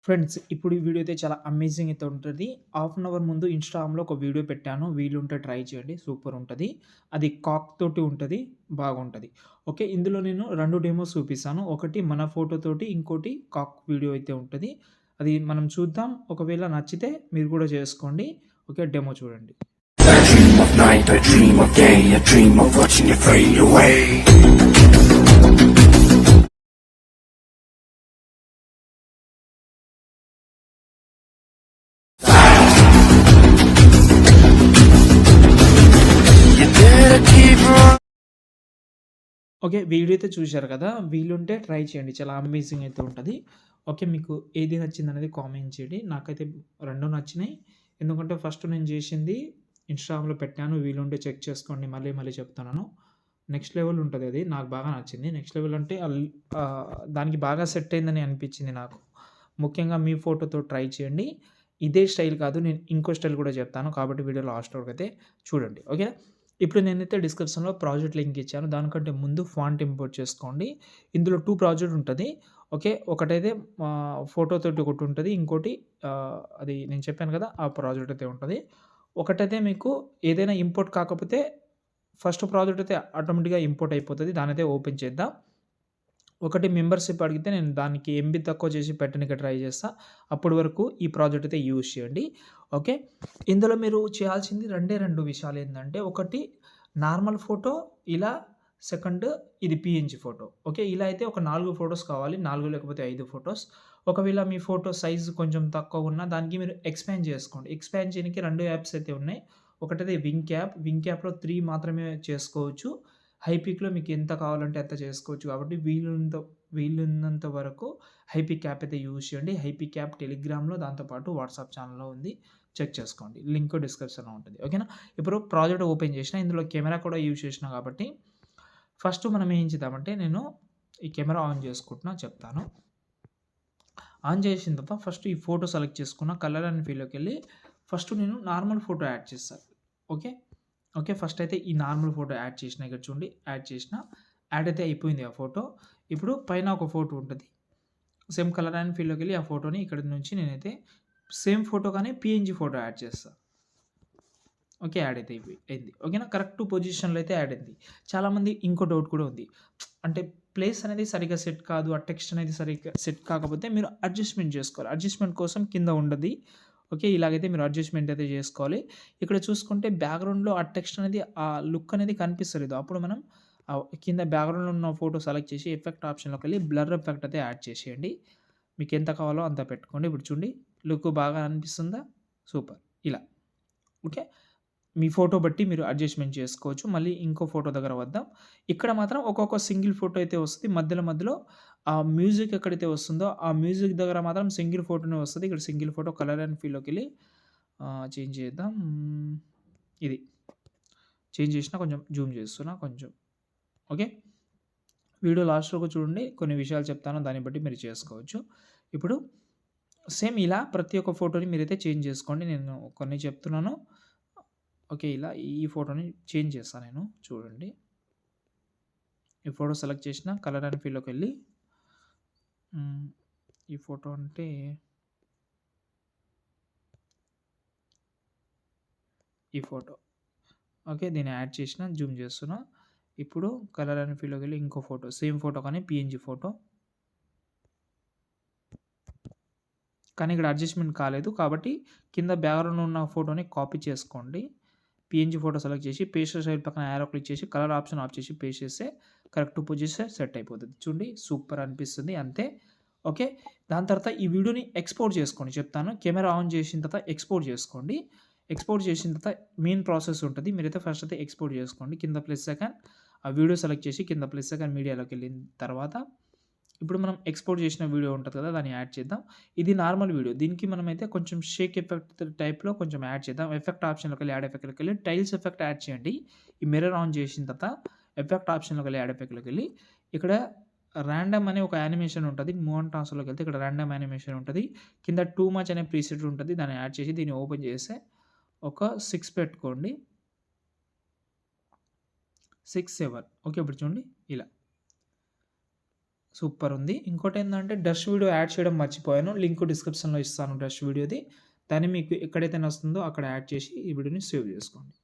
Friends ఇప్పుడు ఈ video అయితే చాలా అమేజింగ్ అయితే ఉంటది. హాఫ్ అన్ అవర్ ముందు ఇన్‌స్టాగ్రామ్‌లో ఒక వీడియో పెట్టాను. వీలుంటే ట్రై చేయండి. సూపర్ ఉంటది. అది కాక్ తోటి ఉంటది. బాగుంటది. ఓకే. ఇందులో నేను 2 డెమోస్ చూపిస్తాను. ఒకటి మన ఫోటో తోటి, ఇంకోటి కాక్ వీడియో అయితే ఉంటది. అది మనం చూద్దాం. ఒకవేళ నచ్చితే మీరు కూడా చేసుకోండి. ఓకే. డెమో చూడండి. I dream of night, I dream of day, I dream of watching you fade away. You better keep on. Okay. Video అయితే చూశారు కదా! వీలుంటే ట్రై చేయండి. చాలా అమేజింగ్ అయితే ఉంటది. ఓకే. మీకు ఏది నచ్చిందనేది కామెంట్ చేయండి. నాకైతే 2 నచ్చినాయి. ఎందుకంటే ఫస్ట్ నేను చేసింది ఇన్‌స్టాగ్రామ్‌లో పెట్టాను. వీలుంటే చెక్ చేసుకోండి. మళ్ళీ మళ్ళీ చెప్తున్నాను. నెక్స్ట్ లెవెల్ ఉంటదది. నాకు బాగా నచ్చింది. నెక్స్ట్ లెవెల్ అంటే దానికి బాగా సెట్ అయిందని అనిపించింది నాకు. ముఖ్యంగా మీ ఫోటోతో ట్రై చేయండి. ఇదే స్టైల్ కాదు. నేను ఇంకో స్టైల్ కూడా చెప్తాను. కాబట్టి వీడియో లాస్ట్ వరకు అయితే చూడండి. ఓకేనా? ఇప్పుడు నేనైతే డిస్క్రిప్షన్‌లో ప్రాజెక్ట్ లింక్ ఇచ్చాను. దానికంటే ముందు ఫాంట్ ఇంపోర్ట్ చేసుకోండి. ఇందులో 2 ప్రాజెక్ట్ ఉంటది. ఓకే. ఒకటైతే ఫోటోతోటి ఒకటుంటది. ఇంకోటి అది నేను చెప్పాను కదా! ఆ ప్రాజెక్ట్ అయితే ఉంటది. ఒకటైతే మీకు ఏదైనా ఇంపోర్ట్ కాకపోతే ఫస్ట్ ప్రాజెక్ట్ అయితే ఆటోమేటిక్‌గా ఇంపోర్ట్ అయిపోతది. దాన్నయితే ఓపెన్ చేద్దాం. ఒకటి మెంబర్‌షిప్ అడిగితే నేను దానికి ఎంబీ తక్కువ చేసి పెట్టనీకి ట్రై చేస్తా. అప్పటి వరకు ఈ ప్రాజెక్ట్ అయితే యూజ్ చేయండి. ఓకే. ఇందులో మీరు చేయాల్సింది 2 విషయాలేందంటే, ఒకటి నార్మల్ ఫోటో, ఇలా సెకండ్ ఇది పీఎన్‌జీ ఫోటో. ఓకే. ఇలా అయితే ఒక 4 ఫోటోస్ కావాలి. 4 లేకపోతే 5 ఫోటోస్. ఒకవేళ మీ ఫోటో సైజ్ కొంచెం తక్కువున్నా దానికి మీరు ఎక్స్‌పాండ్ చేసుకోండి. ఎక్స్‌పాండ్ చేయనీకి 2 యాప్స్ అయితే ఉన్నాయి. ఒకటైతే వింక్ యాప్. వింక్ యాప్‌లో 3 మాత్రమే చేసుకోవచ్చు. హైపిక్‌లో మీకు ఎంత కావాలంటే అంత చేసుకోవచ్చు కాబట్టి వీలున్నంత వరకు హైపిక్ యాప్ అయితే యూజ్ చేయండి. హైపిక్ యాప్ టెలిగ్రామ్‌లో దాంతో పాటు వాట్సాప్ ఛానెల్‌లో ఉంది. చెక్ చేసుకోండి. లింక్ డిస్క్రిప్షన్‌లో ఉంటది. ఓకేనా? ఇప్పుడు ప్రాజెక్ట్ ఓపెన్ చేసినా. ఇందులో కెమెరా కూడా యూజ్ చేసినా కాబట్టి ఫస్ట్ మనం ఏం చేద్దామంటే నేను ఈ కెమెరా ఆన్ చేసుకుంటున్నా చెప్తాను. ఆన్ చేసిన తర్వాత ఫస్ట్ ఈ ఫోటో సెలెక్ట్ చేసుకున్న. కలర్ అండ్ ఫీల్‌లోకెళ్ళి ఫస్ట్ నేను నార్మల్ ఫోటో యాడ్ చేస్తా. ఓకే. ఓకే. ఫస్ట్ అయితే ఈ నార్మల్ ఫోటో యాడ్ చేసినా. ఇక్కడ చూడండి యాడ్ చేసినా. యాడ్ అయితే అయిపోయింది ఆ ఫోటో. ఇప్పుడు పైన ఒక ఫోటో ఉంటది. సేమ్ కలర్ అండ్ ఫీల్‌లోకెళ్ళి ఆ ఫోటోని ఇక్కడి నుంచి నేనైతే సేమ్ ఫోటో కానీ పీఎన్‌జీ ఫోటో యాడ్ చేస్తా. ఓకే. యాడ్ అయితే అయింది. ఓకేనా? కరెక్ట్ పొజిషన్‌లో అయితే యాడ్ అయింది. చాలామంది ఇంకో డౌట్ కూడా ఉంది. అంటే ప్లేస్ అనేది సరిగ్గా సెట్ కాదు. ఆ టెక్స్ట్ అనేది సరిగ్గా సెట్ కాకపోతే మీరు అడ్జస్ట్‌మెంట్ చేసుకోవాలి. అడ్జస్ట్‌మెంట్ కోసం కింద ఉండది. ఓకే. ఇలాగైతే మీరు అడ్జస్ట్‌మెంట్ అయితే చేసుకోవాలి. ఇక్కడ చూసుకుంటే బ్యాక్‌గ్రౌండ్‌లో ఆ టెక్స్ట్ అనేది ఆ లుక్ అనేది కనిపిస్తలేదు. అప్పుడు మనం కింద బ్యాక్‌గ్రౌండ్‌లో ఉన్న ఫోటో సెలెక్ట్ చేసి ఎఫెక్ట్ ఆప్షన్‌లోకెళ్ళి బ్లర్ ఎఫెక్ట్ అయితే యాడ్ చేసేయండి. మీకెంత కావాలో అంత పెట్టుకోండి. ఇప్పుడు చూడండి లుక్ బాగా అనిపిస్తుందా? సూపర్. ఇలా. ఓకే. మీ ఫోటో బట్టి మీరు అడ్జస్ట్‌మెంట్ చేసుకోవచ్చు. మళ్ళీ ఇంకో ఫోటో దగ్గర వద్దాం. ఇక్కడ మాత్రం ఒక్కొక్క సింగిల్ ఫోటో అయితే వస్తది. మధ్యలో మధ్యలో ఆ మ్యూజిక్ ఎక్కడైతే వస్తుందో, ఆ మ్యూజిక్ దగ్గర మాత్రం సింగిల్ ఫోటోనే వస్తది. ఇక్కడ సింగిల్ ఫోటో కలర్ అండ్ ఫీల్‌లోకెళ్ళి చేంజ్ చేద్దాం. ఇది. చేంజ్ చేసినా కొంచెం జూమ్ చేస్తున్నా కొంచెం. ఓకే. వీడియో లాస్ట్ వరకు చూడండి. కొన్ని విషయాలు చెప్తాను. దాన్ని బట్టి మీరు చేసుకోవచ్చు. ఇప్పుడు సేమ్ ఇలా ప్రతి ఒక్క ఫోటోని మీరైతే చేంజ్ చేసుకోండి. నేను కొన్ని చెప్తున్నాను. ఓకే. ఇలా ఈ ఫోటోని చేంజ్ చేస్తా నేను. చూడండి. ఈ ఫోటో సెలెక్ట్ చేసిన కలర్ అండ్ ఫీల్‌లోకెళ్ళి హ్మ్. ఈ ఫోటో అంటే ఈ ఫోటో. ఓకే. దీన్ని యాడ్ చేసిన. జూమ్ చేస్తున్నా. ఇప్పుడు కలర్ అండ్ ఫీల్‌లోకెళ్ళి ఇంకో ఫోటో. సేమ్ ఫోటో కానీ పీఎన్‌జీ ఫోటో. కానీ ఇక్కడ అడ్జస్ట్‌మెంట్ కాలేదు. కాబట్టి కింద బ్యాక్‌గ్రౌండ్‌లో ఉన్న ఫోటోని కాపీ చేసుకోండి. పీఎన్‌జీ ఫోటో సెలెక్ట్ చేసి పేస్ట్ సైడ్ పక్కన యారో క్లిక్ చేసి కలర్ ఆప్షన్ ఆఫ్ చేసి పేస్ట్ చేస్తే కరెక్ట్ పొజిషన్ సెట్ అయిపోతది. చూడండి సూపర్ అనిపిస్తుంది అంతే. ఓకే. దాని తర్వాత ఈ వీడియోని ఎక్స్‌పోర్ట్ చేసుకోండి చెప్తాను. కెమెరా ఆన్ చేసిన తర్వాత ఎక్స్‌పోర్ట్ చేసుకోండి. ఎక్స్‌పోర్ట్ చేసిన తర్వాత మెయిన్ ప్రాసెస్ ఉంటది. మీరైతే ఫస్ట్ అయితే ఎక్స్‌పోర్ట్ చేసుకోండి. కింద ప్లస్ ఐకాన్ ఆ వీడియో సెలెక్ట్ చేసి కింద ప్లస్ ఐకాన్ మీడియాలోకెళ్ళిన తర్వాత ఇప్పుడు మనం ఎక్స్‌పోర్ట్ చేసిన వీడియో ఉంటది కదా! దాన్ని యాడ్ చేద్దాం. ఇది నార్మల్ వీడియో. దీనికి మనమైతే కొంచెం షేక్ ఎఫెక్ట్ టైప్‌లో కొంచెం యాడ్ చేద్దాం. ఎఫెక్ట్ ఆప్షన్‌లోకెళ్ళి యాడ్ ఎఫెక్ట్‌లోకెళ్ళి టైల్స్ ఎఫెక్ట్ యాడ్ చేయండి. ఈ మిర్రర్ ఆన్ చేసిన తర్వాత ఎఫెక్ట్ ఆప్షన్‌లోకెళ్ళి యాడ్ ఎఫెక్ట్‌లోకెళ్ళి ఇక్కడ రాండమ్ అనే ఒక యానిమేషన్ ఉంటది. మూవ్ అండ్ ట్రాన్స్‌ఫర్‌లోకెళ్తే ఇక్కడ రాండమ్ యానిమేషన్ ఉంటది. కింద టూ మచ్ అనే ప్రీసెట్ ఉంటది. దాన్ని యాడ్ చేసి దీన్ని ఓపెన్ చేస్తే ఒక 6 పెట్టుకోండి. 6, 7 ఓకే. ఇప్పుడు చూడండి ఇలా. సూపరుంది. ఇంకోటేందంటే డష్ వీడియో యాడ్ చేయడం మర్చిపోయాను. లింక్ డిస్క్రిప్షన్‌లో ఇస్తాను డష్ వీడియోది. దాన్ని మీకు ఎక్కడైతే నచ్చుతుందో అక్కడ యాడ్ చేసి ఈ వీడియోని సేవ్ జేసుకోండి.